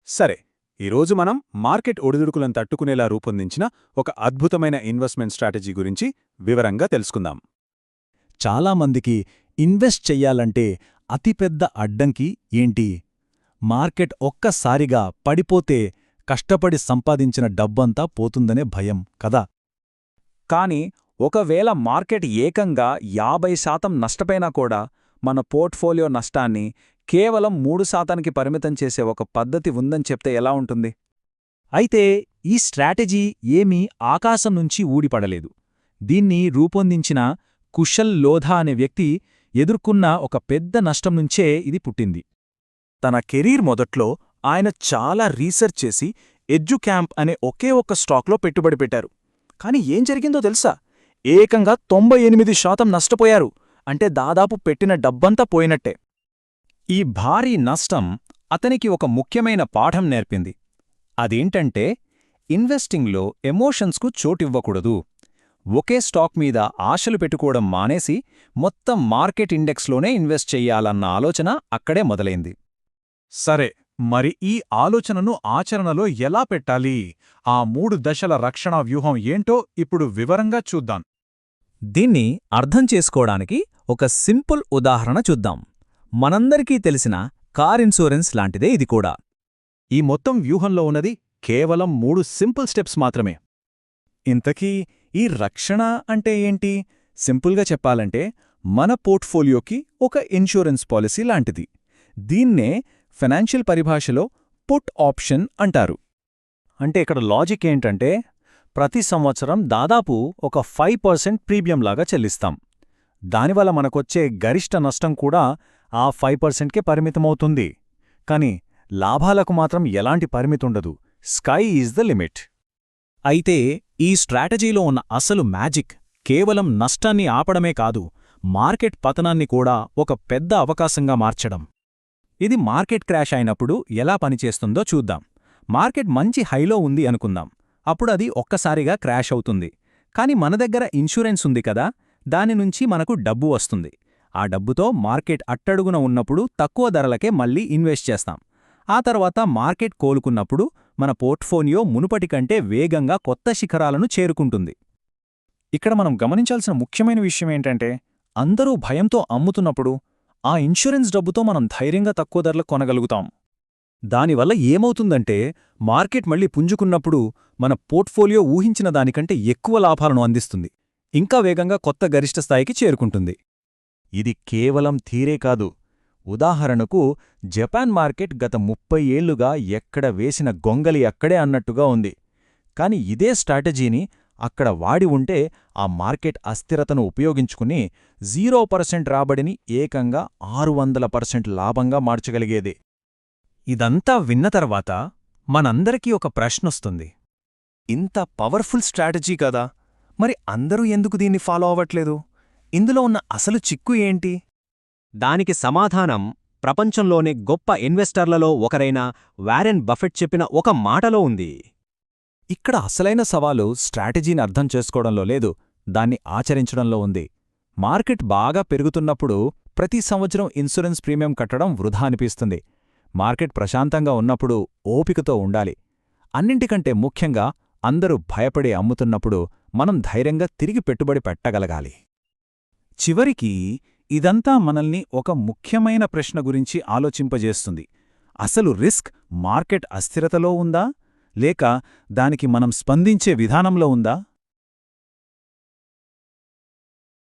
సరే, ఈరోజు మనం మార్కెట్ ఒడిదుడుకులను తట్టుకునేలా రూపొందించిన ఒక అద్భుతమైన ఇన్వెస్ట్మెంట్ స్ట్రాటజీ గురించి వివరంగా తెలుసుకుందాం. చాలామందికి ఇన్వెస్ట్ చెయ్యాలంటే అతిపెద్ద అడ్డంకి ఏంటి? మార్కెట్ ఒక్కసారిగా పడిపోతే కష్టపడి సంపాదించిన డబ్బంతా పోతుందనే భయం కదా. కానీ ఒకవేళ మార్కెట్ ఏకంగా 50% నష్టపోయినా కూడా మన పోర్ట్ఫోలియో నష్టాన్ని కేవలం 3%కి పరిమితం చేసే ఒక పద్ధతి ఉందని చెప్తే ఎలా ఉంటుంది? అయితే ఈ స్ట్రాటజీ ఏమీ ఆకాశం నుంచి ఊడిపడలేదు. దీన్ని రూపొందించిన కుశల్ లోధా అనే వ్యక్తి ఎదుర్కొన్న ఒక పెద్ద నష్టం నుంచే ఇది పుట్టింది. తన కెరీర్ మొదట్లో ఆయన చాలా రీసెర్చ్ చేసి ఎడ్యుక్యాంప్ అనే ఒకే ఒక్క స్టాక్లో పెట్టుబడి పెట్టారు. కానీ ఏం జరిగిందో తెలుసా? ఏకంగా 98% నష్టపోయారు. అంటే దాదాపు పెట్టిన డబ్బంతా పోయినట్టే. ఈ భారీ నష్టం అతనికి ఒక ముఖ్యమైన పాఠం నేర్పింది. అదేంటంటే ఇన్వెస్టింగ్లో ఎమోషన్స్కు చోటివ్వకూడదు. ఒకే స్టాక్ మీద ఆశలు పెట్టుకోవడం మానేసి మొత్తం మార్కెట్ ఇండెక్స్లోనే ఇన్వెస్ట్ చెయ్యాలన్న ఆలోచన అక్కడే మొదలైంది. సరే, మరి ఈ ఆలోచనను ఆచరణలో ఎలా పెట్టాలి? ఆ 3 దశల రక్షణ వ్యూహం ఏంటో ఇప్పుడు వివరంగా చూద్దాం. దీన్ని అర్థం చేసుకోవడానికి ఒక సింపుల్ ఉదాహరణ చూద్దాం. మనందరికీ తెలిసిన కార్ ఇన్సూరెన్స్ లాంటిదే ఇది కూడా. ఈ మొత్తం వ్యూహంలో ఉన్నది కేవలం 3 సింపుల్ స్టెప్స్ మాత్రమే. ఇంతకీ ఈ రక్షణ అంటే ఏంటి? సింపుల్గా చెప్పాలంటే మన పోర్ట్ఫోలియోకి ఒక ఇన్సూరెన్స్ పాలసీ లాంటిది. దీన్నే ఫైనాన్షియల్ పరిభాషలో పుట్ ఆప్షన్ అంటారు. అంటే ఇక్కడ లాజిక్ ఏంటంటే ప్రతి సంవత్సరం దాదాపు ఒక 5% ప్రీమియంలాగా చెల్లిస్తాం. దానివల్ల మనకొచ్చే గరిష్ట నష్టం కూడా ఆ 5%కే పరిమితమవుతుంది. కాని లాభాలకు మాత్రం ఎలాంటి పరిమితుండదు. Sky is the limit. అయితే ఈ స్ట్రాటజీలో ఉన్న అసలు మ్యాజిక్ కేవలం నష్టాన్ని ఆపడమే కాదు, మార్కెట్ పతనాన్ని కూడా ఒక పెద్ద అవకాశంగా మార్చడం. ఇది మార్కెట్ క్రాష్ అయినప్పుడు ఎలా పనిచేస్తుందో చూద్దాం. మార్కెట్ మంచి హైలో ఉంది అనుకుందాం. అప్పుడు అది ఒక్కసారిగా క్రాష్ అవుతుంది. కాని మన దగ్గర ఇన్సూరెన్స్ ఉంది కదా, దాని నుంచి మనకు డబ్బు వస్తుంది. ఆ డబ్బుతో మార్కెట్ అట్టడుగున ఉన్నప్పుడు తక్కువ ధరలకే మళ్ళీ ఇన్వెస్ట్ చేస్తాం. ఆ తర్వాత మార్కెట్ కోలుకున్నప్పుడు మన పోర్ట్ఫోలియో మునుపటి కంటే వేగంగా కొత్త శిఖరాలను చేరుకుంటుంది. ఇక్కడ మనం గమనించాల్సిన ముఖ్యమైన విషయమేంటంటే అందరూ భయంతో అమ్ముతున్నప్పుడు ఆ ఇన్సూరెన్స్ డబ్బుతో మనం ధైర్యంగా తక్కువ ధరలు కొనగలుగుతాం. దానివల్ల ఏమవుతుందంటే మార్కెట్ మళ్ళీ పుంజుకున్నప్పుడు మన పోర్ట్ఫోలియో ఊహించిన దానికంటే ఎక్కువ లాభాలను అందిస్తుంది. ఇంకా వేగంగా కొత్త గరిష్ట స్థాయికి చేరుకుంటుంది. ఇది కేవలం థీరే కాదు. ఉదాహరణకు జపాన్ మార్కెట్ గత 30 ఏళ్లుగా ఎక్కడ వేసిన గొంగలి అక్కడే అన్నట్టుగా ఉంది. కాని ఇదే స్ట్రాటజీని అక్కడ వాడి ఉంటే ఆ మార్కెట్ అస్థిరతను ఉపయోగించుకుని 0% రాబడిని ఏకంగా 600% లాభంగా మార్చగలిగేది. ఇదంతా విన్న తర్వాత మనందరికీ ఒక ప్రశ్నొస్తుంది. ఇంత పవర్ఫుల్ స్ట్రాటజీ కదా, మరి అందరూ ఎందుకు దీన్ని ఫాలో అవ్వట్లేదు? ఇందులో ఉన్న అసలు చిక్కు ఏంటి? దానికి సమాధానం ప్రపంచంలోనే గొప్ప ఇన్వెస్టర్లలో ఒకరైన వారెన్ బఫెట్ చెప్పిన ఒక మాటలో ఉంది. ఇక్కడ అసలైన సవాలు స్ట్రాటజీని అర్థం చేసుకోవడంలో లేదు, దాన్ని ఆచరించడంలో ఉంది. మార్కెట్ బాగా పెరుగుతున్నప్పుడు ప్రతి సంవత్సరం ఇన్సూరెన్స్ ప్రీమియం కట్టడం వృధా అనిపిస్తుంది. మార్కెట్ ప్రశాంతంగా ఉన్నప్పుడు ఓపికతో ఉండాలి. అన్నింటికంటే ముఖ్యంగా అందరూ భయపడి అమ్ముతున్నప్పుడు మనం ధైర్యంగా తిరిగి పెట్టుబడి పెట్టగలగాలి. చివరికి ఇదంతా మనల్ని ఒక ముఖ్యమైన ప్రశ్న గురించి ఆలోచింపజేస్తుంది. అసలు రిస్క్ మార్కెట్ అస్థిరతలో ఉందా, లేక దానికి మనం స్పందించే విధానంలో ఉందా?